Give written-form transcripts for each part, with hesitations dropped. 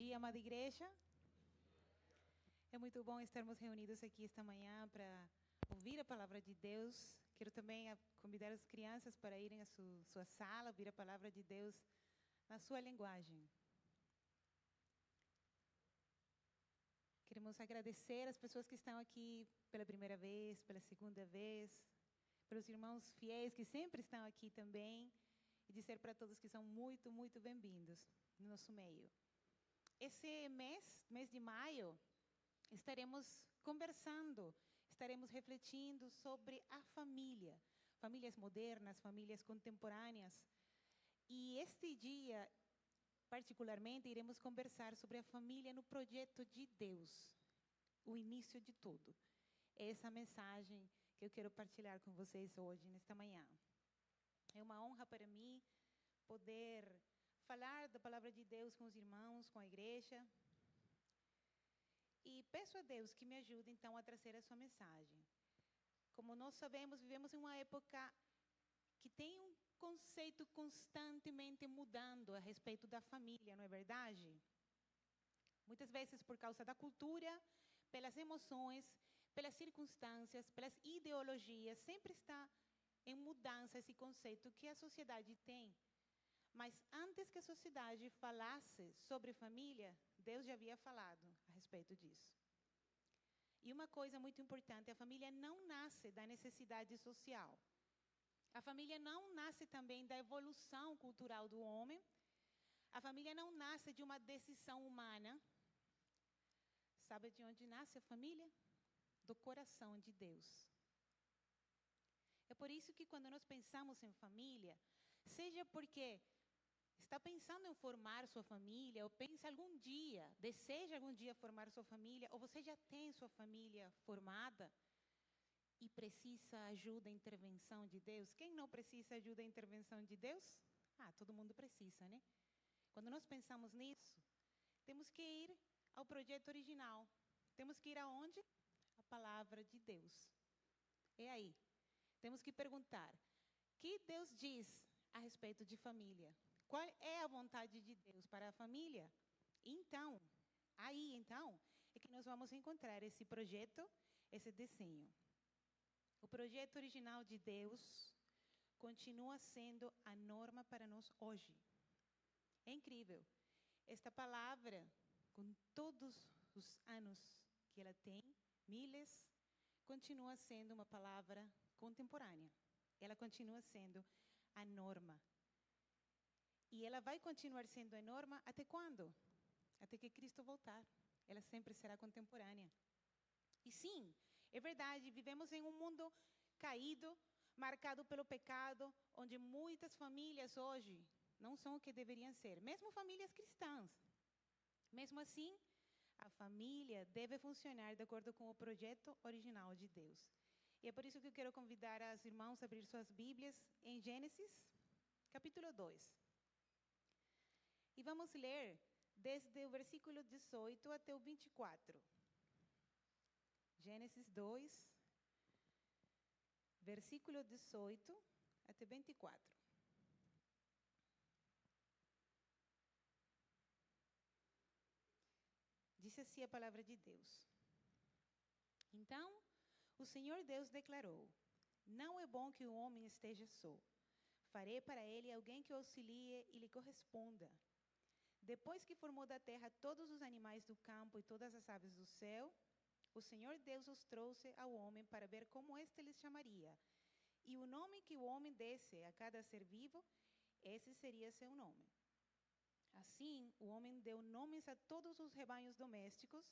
dia, amada igreja. É muito bom estarmos reunidos aqui esta manhã para ouvir a palavra de Deus. Quero também convidar as crianças para irem à sua sala, ouvir a palavra de Deus na sua linguagem. Queremos agradecer às pessoas que estão aqui pela primeira vez, pela segunda vez, pelos irmãos fiéis que sempre estão aqui também, e dizer para todos que são muito, muito bem-vindos no nosso meio. Esse mês de maio, estaremos conversando, estaremos refletindo sobre a família, famílias modernas, famílias contemporâneas. E este dia, particularmente, iremos conversar sobre a família no projeto de Deus, o início de tudo. É essa mensagem que eu quero partilhar com vocês hoje, nesta manhã. É uma honra para mim poder falar da palavra de Deus com os irmãos, com a igreja. E peço a Deus que me ajude, então, a trazer a sua mensagem. Como nós sabemos, vivemos em uma época que tem um conceito constantemente mudando a respeito da família, não é verdade? Muitas vezes por causa da cultura, pelas emoções, pelas circunstâncias, pelas ideologias, sempre está em mudança esse conceito que a sociedade tem. Mas antes que a sociedade falasse sobre família, Deus já havia falado a respeito disso. E uma coisa muito importante, a família não nasce da necessidade social. A família não nasce também da evolução cultural do homem. A família não nasce de uma decisão humana. Sabe de onde nasce a família? Do coração de Deus. É por isso que quando nós pensamos em família, seja porque está pensando em formar sua família, ou pensa algum dia, deseja algum dia formar sua família, ou você já tem sua família formada e precisa ajuda e intervenção de Deus. Quem não precisa ajuda e intervenção de Deus? Todo mundo precisa, né? Quando nós pensamos nisso, temos que ir ao projeto original. Temos que ir aonde? A palavra de Deus. É aí. Temos que perguntar, o que Deus diz a respeito de família? Qual é a vontade de Deus para a família? Então, é que nós vamos encontrar esse projeto, esse desenho. O projeto original de Deus continua sendo a norma para nós hoje. É incrível. Esta palavra, com todos os anos que ela tem, miles, continua sendo uma palavra contemporânea. Ela continua sendo a norma. E ela vai continuar sendo a norma até quando? Até que Cristo voltar. Ela sempre será contemporânea. E sim, é verdade, vivemos em um mundo caído, marcado pelo pecado, onde muitas famílias hoje não são o que deveriam ser, mesmo famílias cristãs. Mesmo assim, a família deve funcionar de acordo com o projeto original de Deus. E é por isso que eu quero convidar as irmãos a abrir suas Bíblias em Gênesis, capítulo 2. E vamos ler desde o versículo 18 até o 24. Gênesis 2, versículo 18 até 24. Diz assim a palavra de Deus. Então, o Senhor Deus declarou: não é bom que o homem esteja só. Farei para ele alguém que o auxilie e lhe corresponda. Depois que formou da terra todos os animais do campo e todas as aves do céu, o Senhor Deus os trouxe ao homem para ver como este lhes chamaria. E o nome que o homem desse a cada ser vivo, esse seria seu nome. Assim, o homem deu nomes a todos os rebanhos domésticos,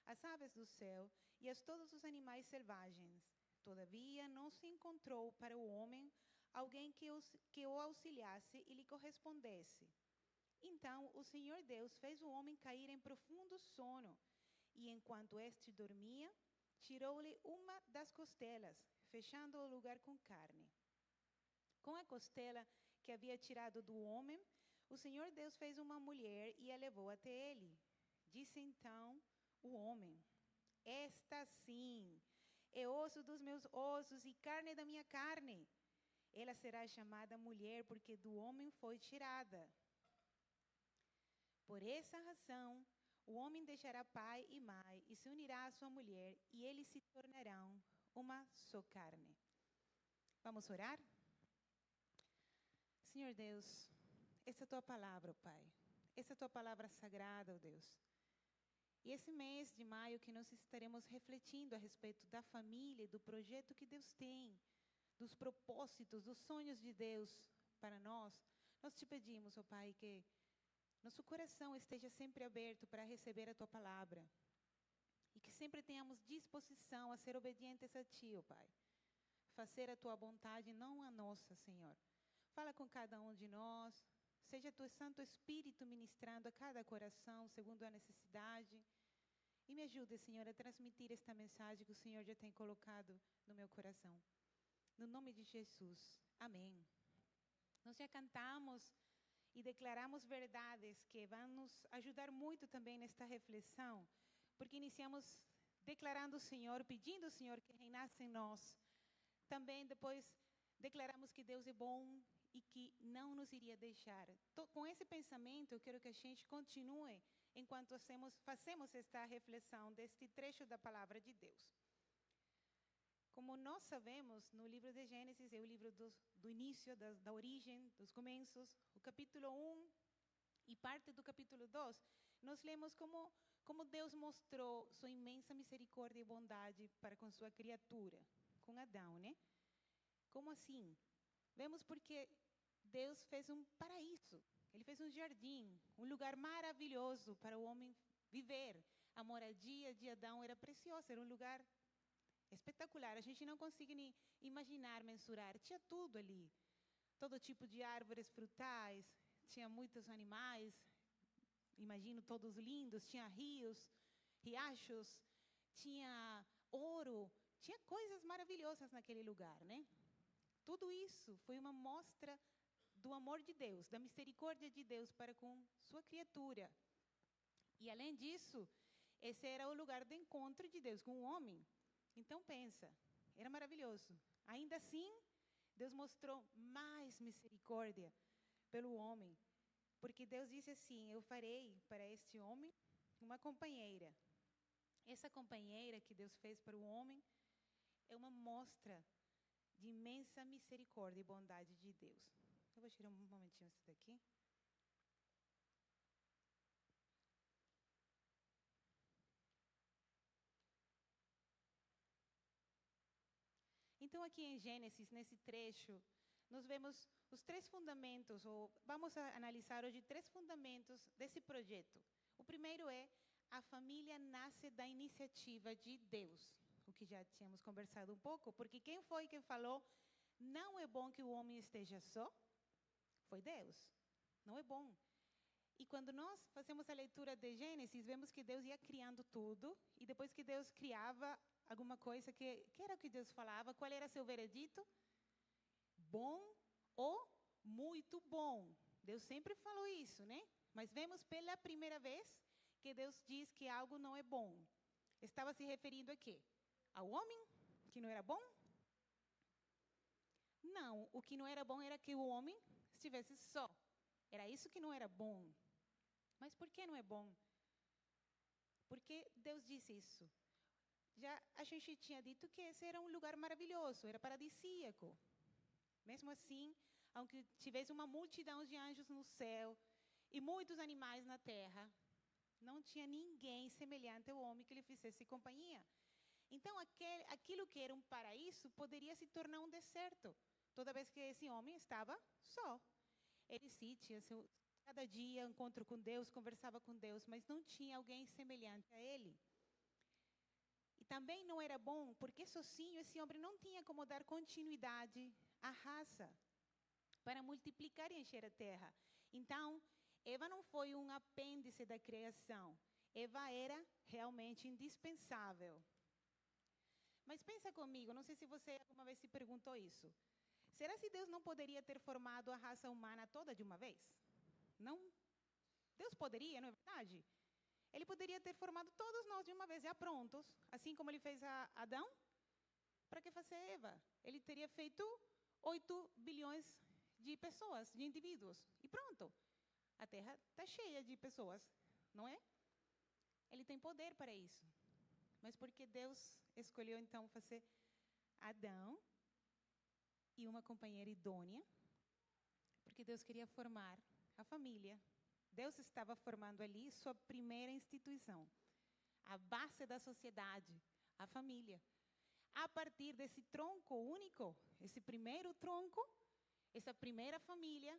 às aves do céu e a todos os animais selvagens. Todavia, não se encontrou para o homem alguém que o auxiliasse e lhe correspondesse. Então, o Senhor Deus fez o homem cair em profundo sono, e enquanto este dormia, tirou-lhe uma das costelas, fechando o lugar com carne. Com a costela que havia tirado do homem, o Senhor Deus fez uma mulher e a levou até ele. Disse então o homem: esta sim é osso dos meus ossos e carne da minha carne. Ela será chamada mulher, porque do homem foi tirada. Por essa razão, O homem deixará pai e mãe e se unirá à sua mulher, e eles se tornarão uma só carne. Vamos orar? Senhor Deus, essa é a tua palavra, Pai. Essa é a tua palavra sagrada, ó Deus. E esse mês de maio que nós estaremos refletindo a respeito da família, do projeto que Deus tem, dos propósitos, dos sonhos de Deus para nós, nós te pedimos, ó Pai, que nosso coração esteja sempre aberto para receber a tua palavra. E que sempre tenhamos disposição a ser obedientes a ti, ó Pai. Fazer a tua vontade, não a nossa, Senhor. Fala com cada um de nós. Seja teu Santo Espírito ministrando a cada coração, segundo a necessidade. E me ajude, Senhor, a transmitir esta mensagem que o Senhor já tem colocado no meu coração. No nome de Jesus. Amém. Nós já cantamos e declaramos verdades que vão nos ajudar muito também nesta reflexão, porque iniciamos declarando o Senhor, pedindo ao Senhor que reinasse em nós. Também depois declaramos que Deus é bom e que não nos iria deixar. Com esse pensamento, eu quero que a gente continue enquanto fazemos esta reflexão deste trecho da palavra de Deus. Como nós sabemos, no livro de Gênesis, é o livro do início, da origem, dos começos, o capítulo 1 e parte do capítulo 2, nós lemos como Deus mostrou sua imensa misericórdia e bondade para com sua criatura, com Adão, né? Como assim? Vemos porque Deus fez um paraíso, Ele fez um jardim, um lugar maravilhoso para o homem viver. A moradia de Adão era preciosa, era um lugar espetacular. A gente não consegue nem imaginar, mensurar. Tinha tudo ali, todo tipo de árvores frutais, tinha muitos animais, imagino todos lindos, tinha rios, riachos, tinha ouro, tinha coisas maravilhosas naquele lugar, né? Tudo isso foi uma mostra do amor de Deus, da misericórdia de Deus para com sua criatura. E além disso, esse era o lugar de encontro de Deus com o homem. Então pensa, era maravilhoso. Ainda assim, Deus mostrou mais misericórdia pelo homem, porque Deus disse assim: eu farei para este homem uma companheira. Essa companheira que Deus fez para o homem é uma mostra de imensa misericórdia e bondade de Deus. Eu vou tirar um momentinho isso daqui. Então, aqui em Gênesis, nesse trecho, nós vemos os 3 fundamentos, ou vamos analisar hoje 3 fundamentos desse projeto. O primeiro é: a família nasce da iniciativa de Deus, o que já tínhamos conversado um pouco, porque quem foi que falou, não é bom que o homem esteja só? Foi Deus. Não é bom. E quando nós fazemos a leitura de Gênesis, vemos que Deus ia criando tudo, e depois que Deus criava alguma coisa, que era o que Deus falava, qual era seu veredito? Bom ou muito bom. Deus sempre falou isso, né? Mas vemos pela primeira vez que Deus diz que algo não é bom. Estava se referindo a quê? Ao homem, que não era bom? Não, o que não era bom era que o homem estivesse só. Era isso que não era bom. Mas por que não é bom? Porque Deus disse isso. Já a gente tinha dito que esse era um lugar maravilhoso, era paradisíaco. Mesmo assim, aunque tivesse uma multidão de anjos no céu e muitos animais na terra, não tinha ninguém semelhante ao homem que lhe fizesse companhia. Então, aquilo que era um paraíso poderia se tornar um deserto, toda vez que esse homem estava só. Ele sim tinha cada dia encontro com Deus, conversava com Deus, mas não tinha alguém semelhante a ele. E também não era bom, porque sozinho esse homem não tinha como dar continuidade à raça, para multiplicar e encher a terra. Então, Eva não foi um apêndice da criação. Eva era realmente indispensável. Mas pensa comigo, não sei se você alguma vez se perguntou isso. Será que Deus não poderia ter formado a raça humana toda de uma vez? Não? Deus poderia, não é verdade? Ele poderia ter formado todos nós de uma vez, já prontos, assim como ele fez a Adão. Para que fazer Eva? Ele teria feito 8 bilhões de pessoas, de indivíduos, e pronto. A Terra está cheia de pessoas, não é? Ele tem poder para isso. Mas porque Deus escolheu, então, fazer Adão e uma companheira idônea, porque Deus queria formar a família. Deus estava formando ali sua primeira instituição, a base da sociedade, a família. A partir desse tronco único, esse primeiro tronco, essa primeira família,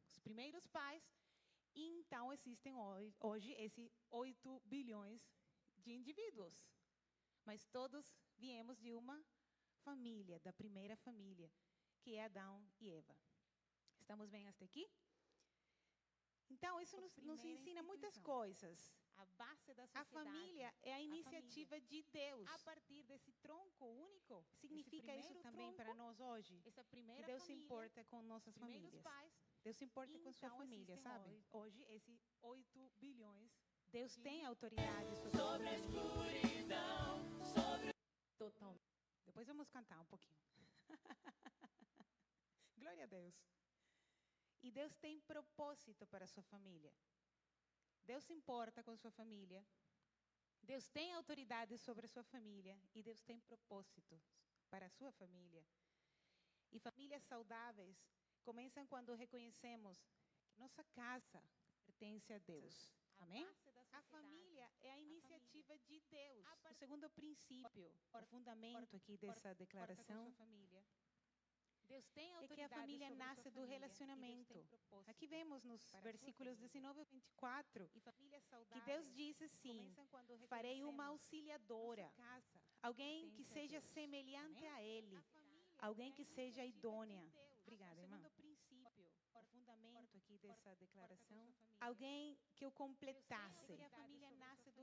os primeiros pais, e então existem hoje esses 8 bilhões de indivíduos. Mas todos viemos de uma família, da primeira família, que é Adão e Eva. Estamos bem até aqui? Então, isso nos ensina muitas coisas. A base da sociedade. A família é a iniciativa de Deus. A partir desse tronco único. Significa isso também para nós hoje? Essa primeira que Deus família, se importa com nossas famílias. Pais, Deus se importa com sua família, sabe? Hoje, esses 8 bilhões. Deus tem autoridade sobre a escuridão, Totalmente. Depois vamos cantar um pouquinho. Glória a Deus. E Deus tem propósito para a sua família. Deus se importa com sua família. Deus tem autoridade sobre a sua família. E Deus tem propósitos para a sua família. E famílias saudáveis começam quando reconhecemos que nossa casa pertence a Deus. Amém? A família é a iniciativa de Deus. O segundo princípio, o fundamento aqui dessa declaração, Deus tem é que a família nasce do relacionamento. Aqui vemos nos versículos 19 e 24 que Deus diz assim: farei uma auxiliadora, alguém que seja semelhante a Ele, alguém que seja idônea. Obrigada, irmã. O fundamento aqui dessa declaração, alguém que o completasse.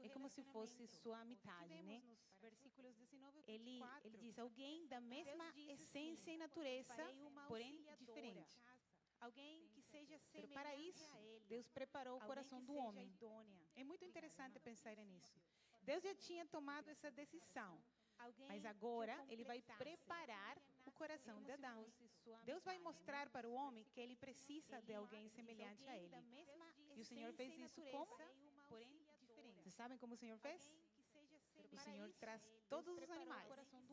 É como se fosse sua metade, né? Ele diz, alguém da mesma essência e natureza, porém diferente. Alguém que seja semelhante para isso, Deus preparou o coração do homem. É muito interessante pensar nisso. Deus já tinha tomado essa decisão, mas agora Ele vai preparar o coração de Adão. Deus vai mostrar para o homem que ele precisa de alguém semelhante a ele. E o Senhor fez isso como? Porém diferente. Vocês sabem como o Senhor fez? O Senhor traz todos os animais.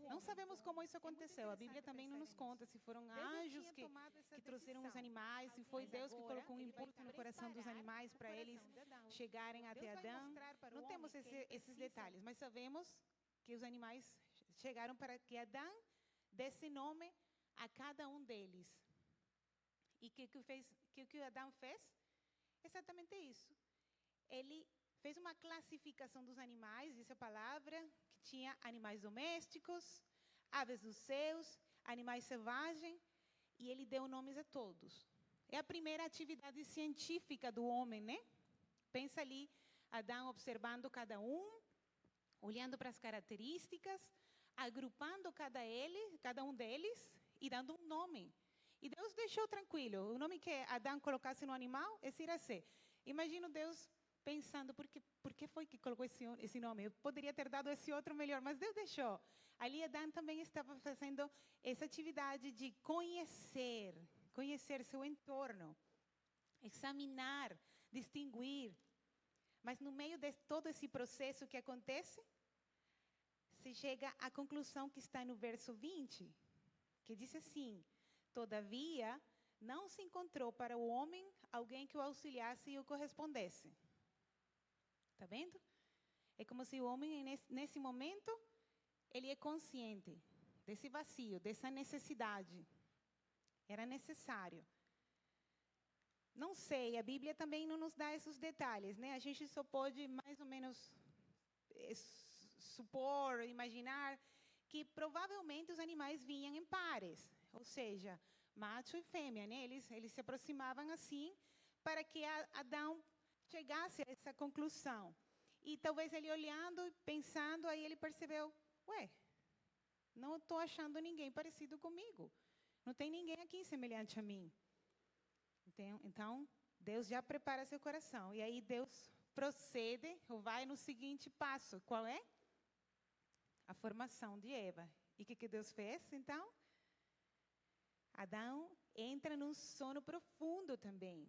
Não sabemos como isso aconteceu. A Bíblia também não nos conta se foram anjos que trouxeram os animais, se foi Deus que colocou um impulso no coração dos animais para eles chegarem até Adão. Não temos esses detalhes, mas sabemos que os animais chegaram para que Adão desse nome a cada um deles. E o que Adão fez? Exatamente isso. Ele fez uma classificação dos animais, diz a palavra, que tinha animais domésticos, aves dos céus, animais selvagens, e ele deu nomes a todos. É a primeira atividade científica do homem, né? Pensa ali, Adão observando cada um, olhando para as características, agrupando cada um deles e dando um nome. E Deus deixou tranquilo. O nome que Adão colocasse no animal, esse irá ser. Imagino Deus pensando, por que foi que colocou esse nome? Eu poderia ter dado esse outro melhor, mas Deus deixou. Ali Adão também estava fazendo essa atividade de conhecer seu entorno, examinar, distinguir. Mas no meio de todo esse processo que acontece, se chega à conclusão que está no verso 20, que diz assim: todavia, não se encontrou para o homem alguém que o auxiliasse e o correspondesse. Está vendo? É como se o homem, nesse momento, ele é consciente desse vazio, dessa necessidade. Era necessário. Não sei, a Bíblia também não nos dá esses detalhes, né? A gente só pode mais ou menos supor, imaginar que provavelmente os animais vinham em pares, ou seja, macho e fêmea, né? Eles se aproximavam assim para que Adão chegasse a essa conclusão. E talvez ele olhando, pensando, aí ele percebeu, não estou achando ninguém parecido comigo. Não tem ninguém aqui semelhante a mim. Então, Deus já prepara seu coração. E aí Deus procede, ou vai no seguinte passo. Qual é? A formação de Eva. E o que Deus fez, então? Adão entra num sono profundo também,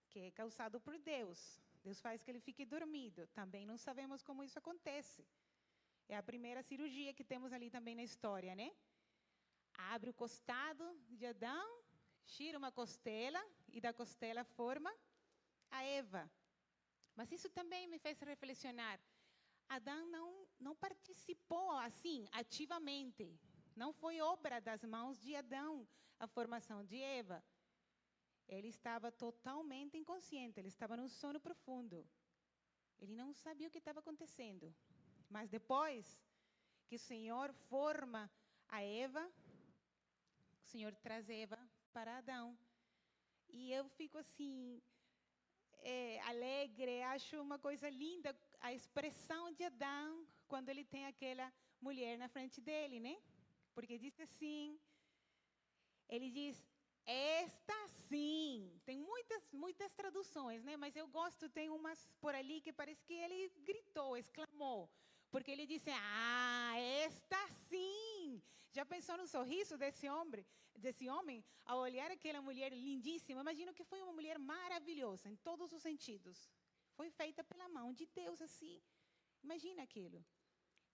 que é causado por Deus. Deus faz que ele fique dormido. Também não sabemos como isso acontece. É a primeira cirurgia que temos ali também na história, né? Abre o costado de Adão, tira uma costela e da costela forma a Eva. Mas isso também me fez reflexionar. Adão não participou assim, ativamente. Não foi obra das mãos de Adão a formação de Eva. Ele estava totalmente inconsciente, ele estava num sono profundo. Ele não sabia o que estava acontecendo. Mas depois que o Senhor forma a Eva, o Senhor traz Eva para Adão. E eu fico assim, alegre, acho uma coisa linda a expressão de Adão quando ele tem aquela mulher na frente dele, né? Porque diz assim, ele diz, esta sim. Tem muitas traduções, né? Mas eu gosto, tem umas por ali que parece que ele gritou, exclamou. Porque ele disse, esta sim. Já pensou no sorriso desse homem, ao olhar aquela mulher lindíssima? Imagino que foi uma mulher maravilhosa, em todos os sentidos. Foi feita pela mão de Deus, assim. Imagina aquilo.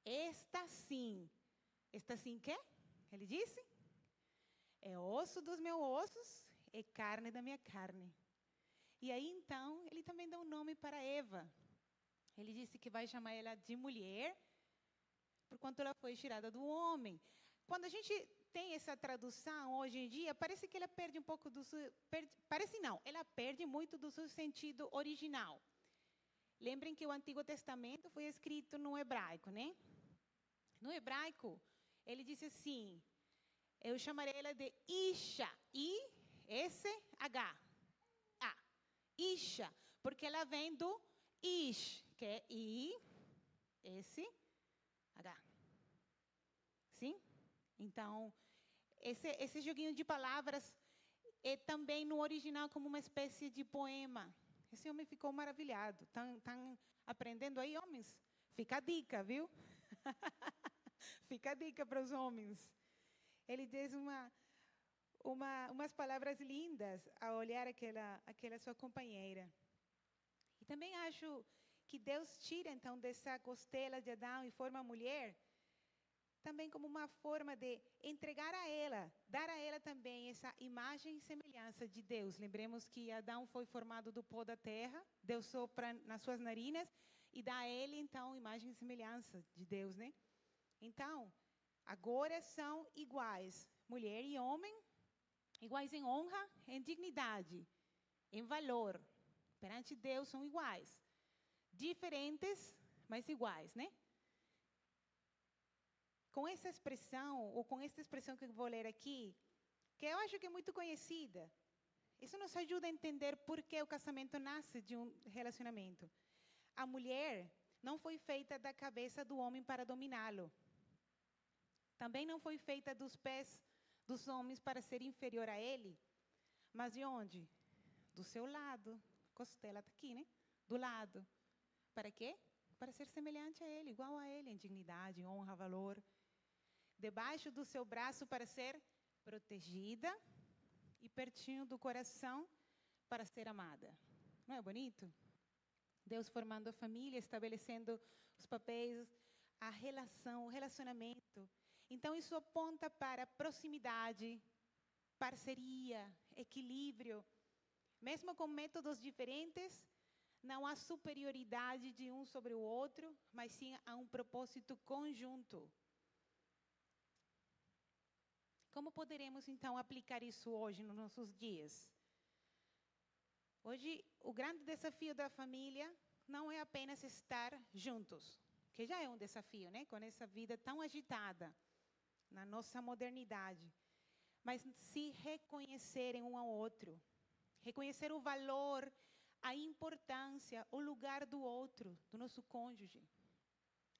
Esta sim quê? Ele disse? É osso dos meus ossos, é carne da minha carne. E aí, então, ele também dá um nome para Eva. Ele disse que vai chamar ela de mulher, porquanto ela foi tirada do homem. Quando a gente tem essa tradução hoje em dia, parece que ela perde um pouco do seu... Parece não, ela perde muito do seu sentido original. Lembrem que o Antigo Testamento foi escrito no hebraico, né? No hebraico, ele disse assim, eu chamarei ela de Isha, I-S-H, Isha, porque ela vem do Ish, que é I-S-H. Sim? Então, esse joguinho de palavras é também no original como uma espécie de poema. Esse homem ficou maravilhado. Estão aprendendo aí, homens? Fica a dica, viu? Fica a dica para os homens. Ele diz umas palavras lindas ao olhar aquela sua companheira. E também acho que Deus tira, então, dessa costela de Adão e forma a mulher, também como uma forma de entregar a ela, dar a ela também essa imagem e semelhança de Deus. Lembremos que Adão foi formado do pó da terra, Deus sopra nas suas narinas e dá a ele, então, imagem e semelhança de Deus, né? Então, agora são iguais, mulher e homem, iguais em honra, em dignidade, em valor. Perante Deus são iguais. Diferentes, mas iguais, né? Com essa expressão, ou com esta expressão que eu vou ler aqui, que eu acho que é muito conhecida, isso nos ajuda a entender por que o casamento nasce de um relacionamento. A mulher não foi feita da cabeça do homem para dominá-lo. Também não foi feita dos pés dos homens para ser inferior a ele. Mas de onde? Do seu lado. Costela está aqui, né? Do lado. Para quê? Para ser semelhante a ele, igual a ele, em dignidade, honra, valor. Debaixo do seu braço para ser protegida e pertinho do coração para ser amada. Não é bonito? Deus formando a família, estabelecendo os papéis, a relação, o relacionamento. Então, isso aponta para proximidade, parceria, equilíbrio. Mesmo com métodos diferentes, não há superioridade de um sobre o outro, mas sim há um propósito conjunto. Como poderemos, então, aplicar isso hoje, nos nossos dias? Hoje, o grande desafio da família não é apenas estar juntos, que já é um desafio, né? Com essa vida tão agitada na nossa modernidade. Mas se reconhecerem um ao outro, reconhecer o valor, a importância, o lugar do outro, do nosso cônjuge.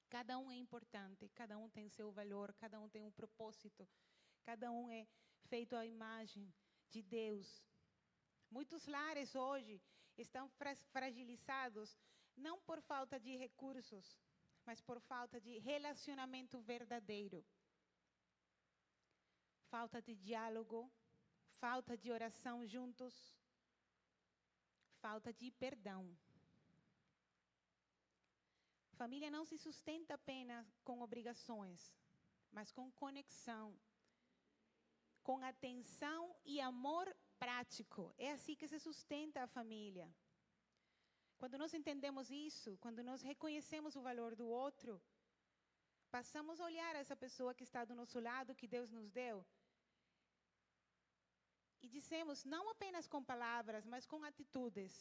Cada um é importante, cada um tem seu valor, cada um tem um propósito, cada um é feito à imagem de Deus. Muitos lares hoje estão fragilizados, não por falta de recursos, mas por falta de relacionamento verdadeiro. Falta de diálogo, falta de oração juntos, falta de perdão. Família não se sustenta apenas com obrigações, mas com conexão, com atenção e amor prático. É assim que se sustenta a família. Quando nós entendemos isso, quando nós reconhecemos o valor do outro, passamos a olhar essa pessoa que está do nosso lado, que Deus nos deu, e dizemos, não apenas com palavras, mas com atitudes: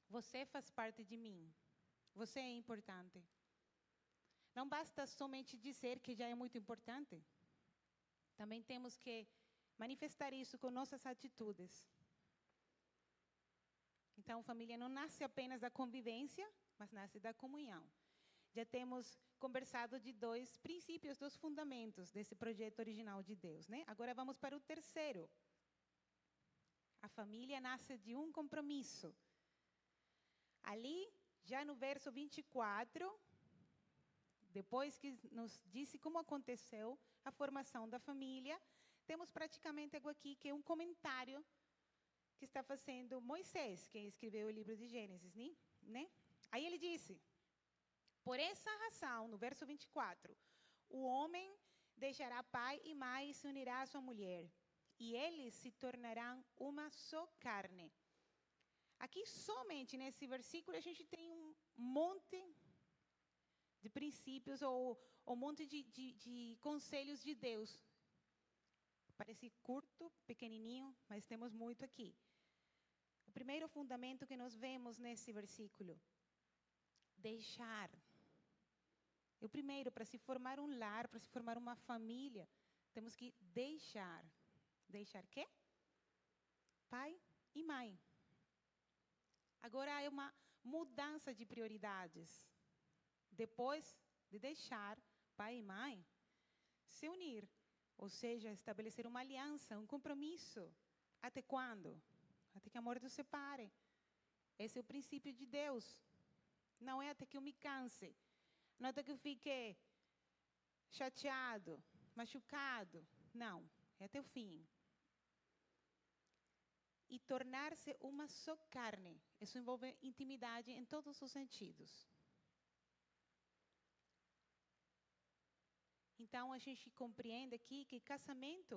você faz parte de mim. Você é importante. Não basta somente dizer que já é muito importante. Também temos que manifestar isso com nossas atitudes. Então, família não nasce apenas da convivência, mas nasce da comunhão. Já temos conversado de 2 princípios, 2 fundamentos desse projeto original de Deus, né? Agora vamos para o terceiro. A família nasce de um compromisso. Ali, já no verso 24, depois que nos disse como aconteceu a formação da família, temos praticamente algo aqui que é um comentário que está fazendo Moisés, quem escreveu o livro de Gênesis, né? Aí ele disse: por essa razão, no verso 24, o homem deixará pai e mãe e se unirá à sua mulher, e eles se tornarão uma só carne. Aqui, somente nesse versículo, a gente tem um monte de princípios ou um monte de conselhos de Deus. Parece curto, pequenininho, mas temos muito aqui. O primeiro fundamento que nós vemos nesse versículo: deixar. E o primeiro, para se formar um lar, para se formar uma família, temos que deixar. Deixar quê? Pai e mãe. Agora é uma mudança de prioridades. Depois de deixar pai e mãe, se unir, ou seja, estabelecer uma aliança, um compromisso. Até quando? Até que a morte os separe. Esse é o princípio de Deus. Não é até que eu me canse. Não é até que eu fique chateado, machucado. Não, é até o fim. E tornar-se uma só carne. Isso envolve intimidade em todos os sentidos. Então, a gente compreende aqui que casamento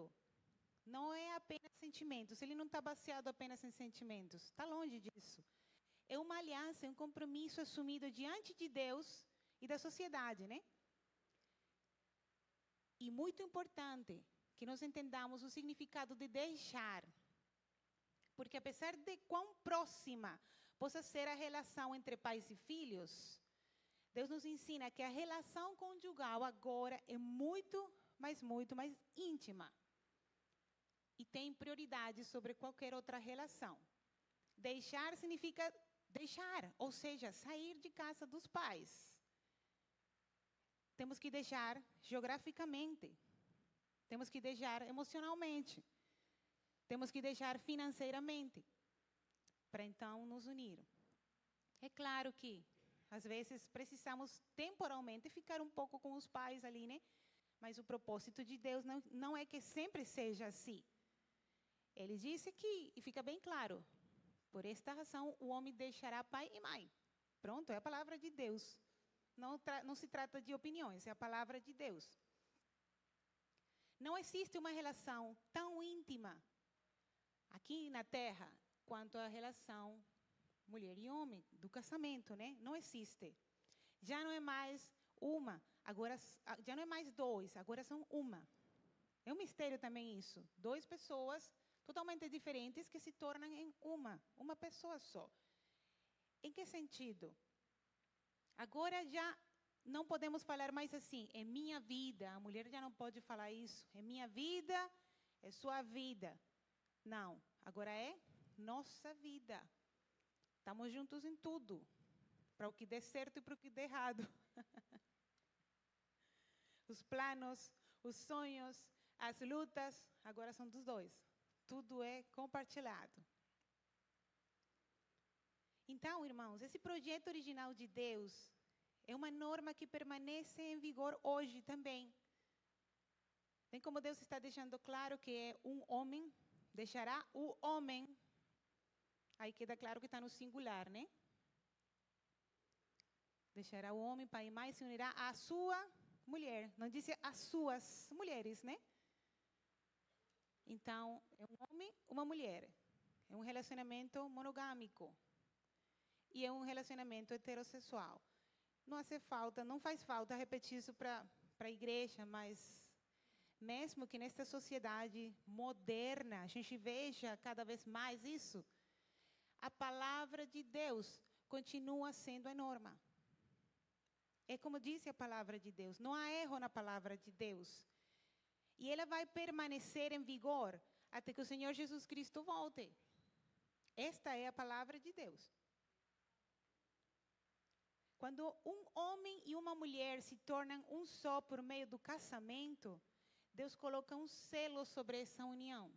não é apenas sentimentos. Ele não está baseado apenas em sentimentos. Está longe disso. É uma aliança, é um compromisso assumido diante de Deus e da sociedade, né? E muito importante que nós entendamos o significado de deixar. Porque apesar de quão próxima possa ser a relação entre pais e filhos, Deus nos ensina que a relação conjugal agora é muito mais íntima. E tem prioridade sobre qualquer outra relação. Deixar significa deixar, ou seja, sair de casa dos pais. Temos que deixar geograficamente. Temos que deixar emocionalmente. Temos que deixar financeiramente. Para então nos unir. É claro que às vezes precisamos temporalmente ficar um pouco com os pais ali, né? Mas o propósito de Deus não é que sempre seja assim. Ele disse aqui, e fica bem claro: por esta razão o homem deixará pai e mãe. Pronto, é a palavra de Deus. Não se trata de opiniões, é a palavra de Deus. Não existe uma relação tão íntima aqui na Terra quanto a relação mulher e homem, do casamento, né? Não existe. Já não é mais uma, agora já não é mais 2, agora são uma. É um mistério também isso. 2 pessoas totalmente diferentes que se tornam em uma pessoa só. Em que sentido? Agora já não podemos falar mais assim, é minha vida. A mulher já não pode falar isso. É minha vida, é sua vida. Não, agora é nossa vida. Estamos juntos em tudo. Para o que der certo e para o que der errado. Os planos, os sonhos, as lutas, agora são dos 2. Tudo é compartilhado. Então, irmãos, esse projeto original de Deus é uma norma que permanece em vigor hoje também. Bem como Deus está deixando claro que é um homem, deixará o homem. Aí queda claro que está no singular, né? Deixará o homem, pai e mãe, se unirá à sua mulher. Não disse as suas mulheres, né? Então, é um homem, uma mulher. É um relacionamento monogâmico. E é um relacionamento heterossexual. Não faz falta repetir isso para a igreja, mas mesmo que nesta sociedade moderna a gente veja cada vez mais isso, a palavra de Deus continua sendo a norma. É como disse a palavra de Deus, não há erro na palavra de Deus. E ela vai permanecer em vigor até que o Senhor Jesus Cristo volte. Esta é a palavra de Deus. Quando um homem e uma mulher se tornam um só por meio do casamento, Deus coloca um selo sobre essa união.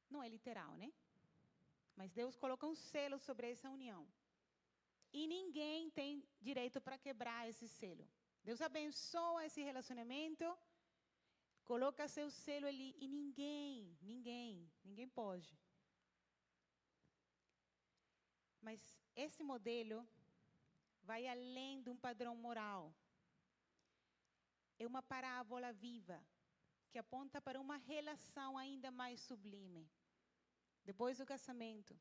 Não é literal, né? Mas Deus coloca um selo sobre essa união. E ninguém tem direito para quebrar esse selo. Deus abençoa esse relacionamento, coloca seu selo ali e ninguém pode. Mas esse modelo vai além de um padrão moral. É uma parábola viva que aponta para uma relação ainda mais sublime. Depois do casamento,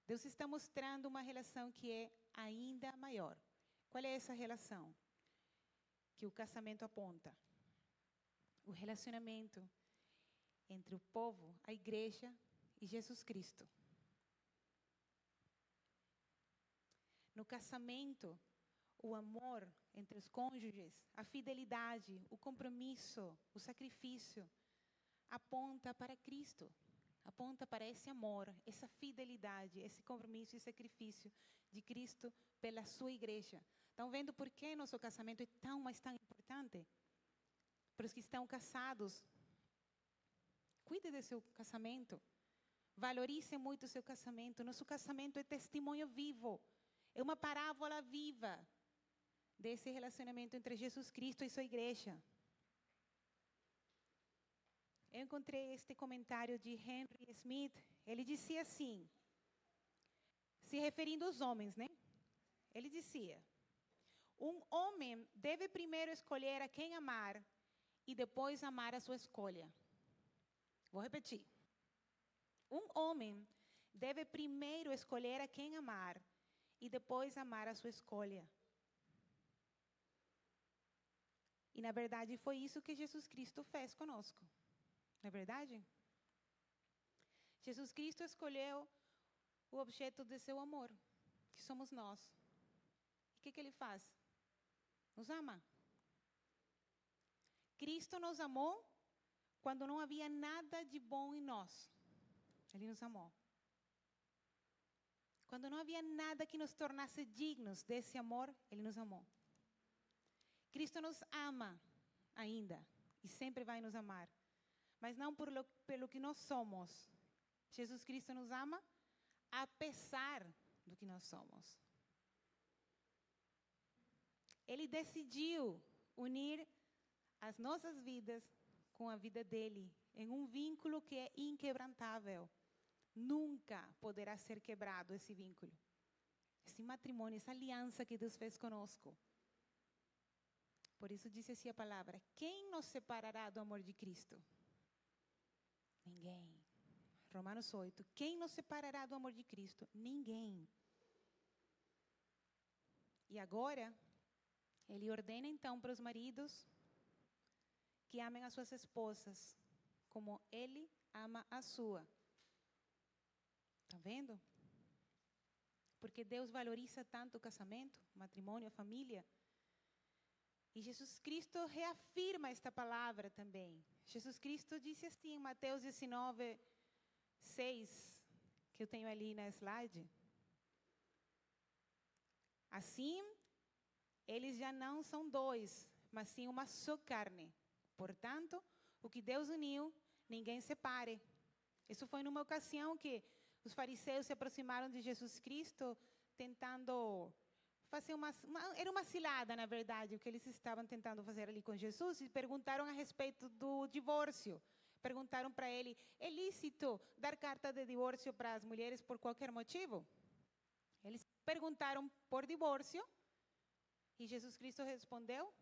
Deus está mostrando uma relação que é ainda maior. Qual é essa relação que o casamento aponta? O relacionamento entre o povo, a igreja e Jesus Cristo. No casamento, o amor entre os cônjuges, a fidelidade, o compromisso, o sacrifício, aponta para Cristo. Aponta para esse amor, essa fidelidade, esse compromisso e sacrifício de Cristo pela sua igreja. Estão vendo por que nosso casamento é tão importante? Para os que estão casados, cuide do seu casamento. Valorize muito o seu casamento. Nosso casamento é testemunho vivo. É uma parábola viva desse relacionamento entre Jesus Cristo e sua igreja. Eu encontrei este comentário de Henry Smith. Ele dizia assim, se referindo aos homens, né? Ele dizia, um homem deve primeiro escolher a quem amar e depois amar a sua escolha. Vou repetir. Um homem deve primeiro escolher a quem amar e depois amar a sua escolha. E, na verdade, foi isso que Jesus Cristo fez conosco. Não é verdade? Jesus Cristo escolheu o objeto de seu amor, que somos nós. E o que ele faz? Nos ama. Cristo nos amou quando não havia nada de bom em nós. Ele nos amou. Quando não havia nada que nos tornasse dignos desse amor, Ele nos amou. Cristo nos ama ainda e sempre vai nos amar. Mas não pelo que nós somos. Jesus Cristo nos ama apesar do que nós somos. Ele decidiu unir as nossas vidas com a vida dele, em um vínculo que é inquebrantável. Nunca poderá ser quebrado esse vínculo. Esse matrimônio, essa aliança que Deus fez conosco. Por isso disse assim a palavra, quem nos separará do amor de Cristo? Ninguém. Romanos 8. Quem nos separará do amor de Cristo? Ninguém. E agora, ele ordena então para os maridos que amem as suas esposas, como ele ama a sua. Está vendo? Porque Deus valoriza tanto o casamento, o matrimônio, a família. E Jesus Cristo reafirma esta palavra também. Jesus Cristo disse assim em Mateus 19, 6, que eu tenho ali na slide. Assim, eles já não são dois, mas sim uma só carne. Portanto, o que Deus uniu, ninguém separe. Isso foi numa ocasião que os fariseus se aproximaram de Jesus Cristo, tentando fazer era uma cilada, na verdade, o que eles estavam tentando fazer ali com Jesus, e perguntaram a respeito do divórcio. Perguntaram para ele, é lícito dar carta de divórcio para as mulheres por qualquer motivo? Eles perguntaram por divórcio e Jesus Cristo respondeu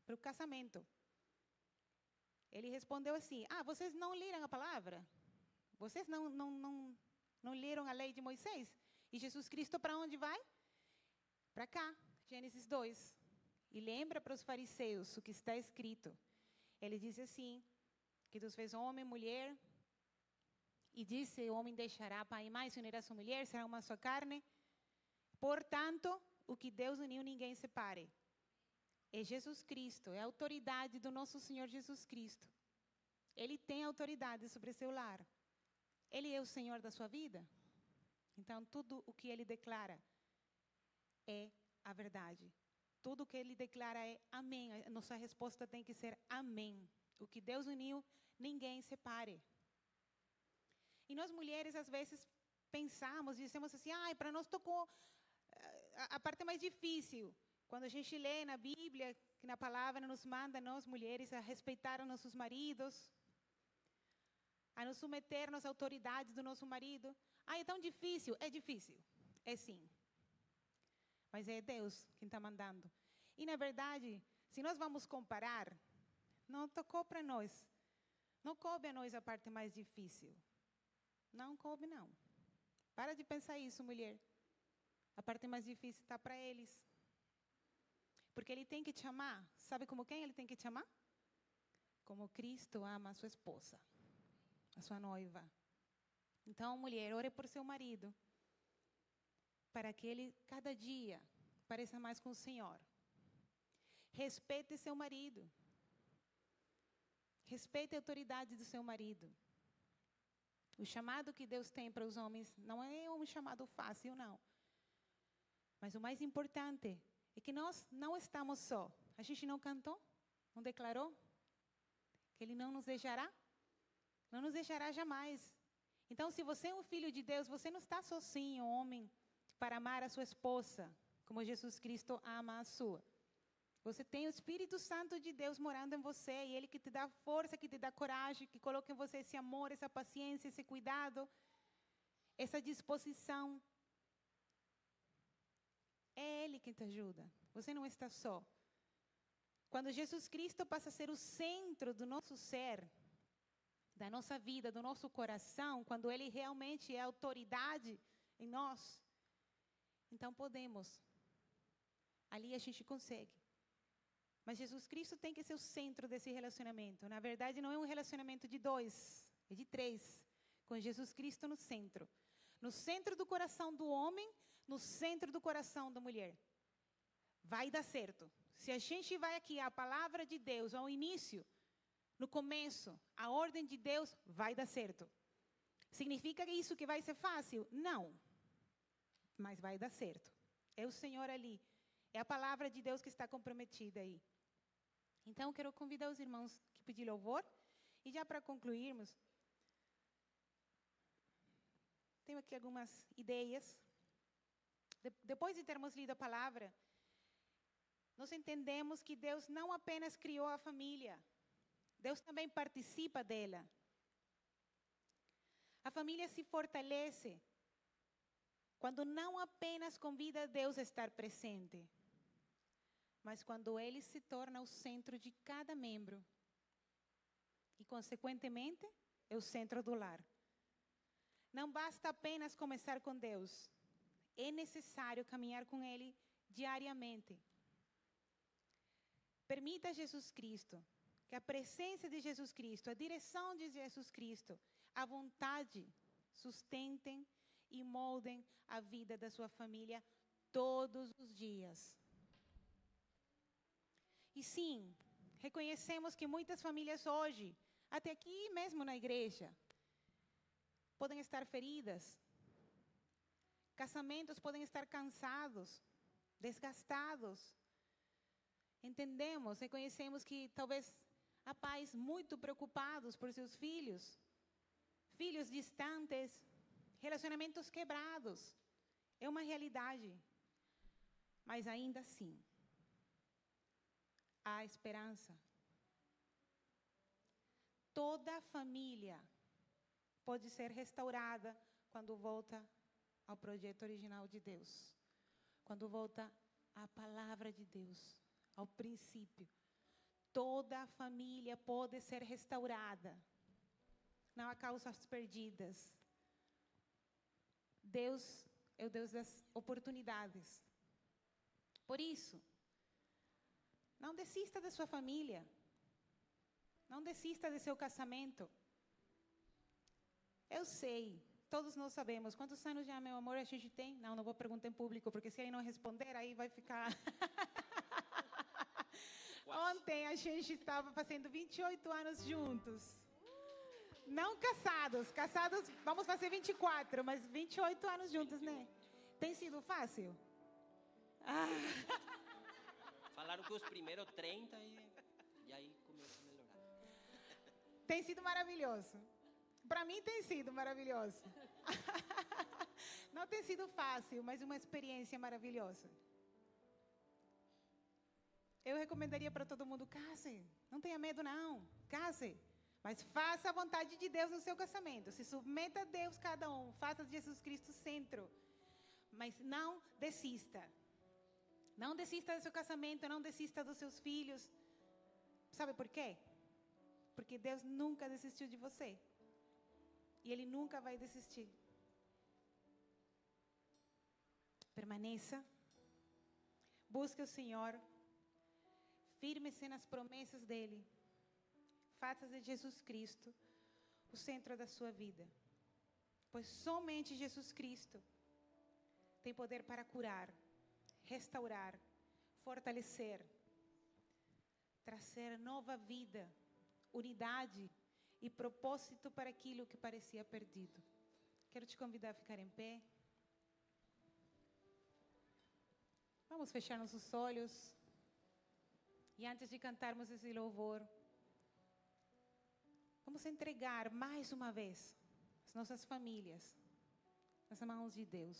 para o casamento. Ele respondeu assim: vocês não leram a palavra? Vocês não leram a lei de Moisés? E Jesus Cristo para onde vai? Para cá, Gênesis 2. E lembra para os fariseus o que está escrito. Ele diz assim, que Deus fez homem e mulher, e disse, o homem deixará pai e mãe, se unirá a sua mulher, será uma só carne. Portanto, o que Deus uniu, ninguém separe. É Jesus Cristo, é a autoridade do nosso Senhor Jesus Cristo. Ele tem autoridade sobre seu lar. Ele é o Senhor da sua vida. Então, tudo o que Ele declara é a verdade. Tudo o que Ele declara é amém. A nossa resposta tem que ser amém. O que Deus uniu, ninguém separe. E nós mulheres, às vezes, pensamos, dizemos assim, para nós tocou a parte mais difícil. Quando a gente lê na Bíblia, que na palavra nos manda, nós mulheres, a respeitar os nossos maridos, a nos submeter-nos à autoridade do nosso marido. É tão difícil? É difícil. É sim. Mas é Deus quem está mandando. E, na verdade, se nós vamos comparar, não tocou para nós. Não coube a nós a parte mais difícil. Não coube, não. Para de pensar isso, mulher. A parte mais difícil está para eles. Porque Ele tem que te amar. Sabe como quem Ele tem que te amar? Como Cristo ama a sua esposa, a sua noiva. Então, mulher, ore por seu marido, para que ele, cada dia, pareça mais com o Senhor. Respeite seu marido. Respeite a autoridade do seu marido. O chamado que Deus tem para os homens não é um chamado fácil, não. Mas o mais importante é que nós não estamos só. A gente não cantou? Não declarou? Que Ele não nos deixará? Não nos deixará jamais. Então, se você é um filho de Deus, você não está sozinho, homem, para amar a sua esposa, como Jesus Cristo ama a sua. Você tem o Espírito Santo de Deus morando em você, e Ele que te dá força, que te dá coragem, que coloca em você esse amor, essa paciência, esse cuidado, essa disposição. É Ele quem te ajuda. Você não está só. Quando Jesus Cristo passa a ser o centro do nosso ser, da nossa vida, do nosso coração, quando Ele realmente é autoridade em nós, então podemos. Ali a gente consegue. Mas Jesus Cristo tem que ser o centro desse relacionamento. Na verdade, não é um relacionamento de 2, é de 3. Com Jesus Cristo no centro. No centro do coração do homem, no centro do coração da mulher. Vai dar certo. Se a gente vai aqui, a palavra de Deus, ao início, no começo, a ordem de Deus, vai dar certo. Significa isso que vai ser fácil? Não. Mas vai dar certo. É o Senhor ali. É a palavra de Deus que está comprometida aí. Então, eu quero convidar os irmãos que pedir louvor. E já para concluirmos, tenho aqui algumas ideias. Depois de termos lido a palavra, nós entendemos que Deus não apenas criou a família, Deus também participa dela. A família se fortalece quando não apenas convida Deus a estar presente, mas quando Ele se torna o centro de cada membro. E, consequentemente, é o centro do lar. Não basta apenas começar com Deus. É necessário caminhar com Ele diariamente. Permita a Jesus Cristo, que a presença de Jesus Cristo, a direção de Jesus Cristo, a vontade, sustentem e moldem a vida da sua família todos os dias. E sim, reconhecemos que muitas famílias hoje, até aqui mesmo na igreja, podem estar feridas. Casamentos podem estar cansados, desgastados. Entendemos, reconhecemos que talvez há pais muito preocupados por seus filhos, filhos distantes, relacionamentos quebrados. É uma realidade. Mas ainda assim, há esperança. Toda família pode ser restaurada quando volta ao projeto original de Deus. Quando volta à palavra de Deus, ao princípio, toda a família pode ser restaurada. Não há causas perdidas. Deus é o Deus das oportunidades. Por isso, não desista da sua família. Não desista de seu casamento. Eu sei, todos nós sabemos. Quantos anos já, meu amor, a gente tem? Não vou perguntar em público, porque se ele não responder, aí vai ficar... Ontem a gente estava fazendo 28 anos juntos. Não casados. Casados, vamos fazer 24, mas 28 anos juntos, né? Tem sido fácil? Falaram que os primeiros 30 e aí começa a melhorar. Tem sido maravilhoso. Para mim tem sido maravilhoso. Não tem sido fácil, mas uma experiência maravilhosa. Eu recomendaria para todo mundo, case. Não tenha medo, não. Case. Mas faça a vontade de Deus no seu casamento. Se submeta a Deus cada um. Faça Jesus Cristo centro. Mas não desista. Não desista do seu casamento. Não desista dos seus filhos. Sabe por quê? Porque Deus nunca desistiu de você. E Ele nunca vai desistir. Permaneça. Busque o Senhor. Firme-se nas promessas dEle. Faça de Jesus Cristo o centro da sua vida. Pois somente Jesus Cristo tem poder para curar, restaurar, fortalecer, trazer nova vida, unidade e propósito para aquilo que parecia perdido. Quero te convidar a ficar em pé. Vamos fechar nossos olhos. E antes de cantarmos esse louvor, vamos entregar mais uma vez as nossas famílias nas mãos de Deus.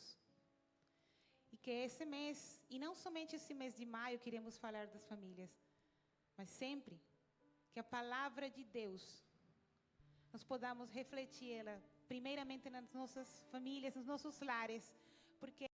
E que esse mês, e não somente esse mês de maio, queremos falar das famílias, mas sempre que a palavra de Deus, nós podamos refletir ela, primeiramente nas nossas famílias, nos nossos lares, porque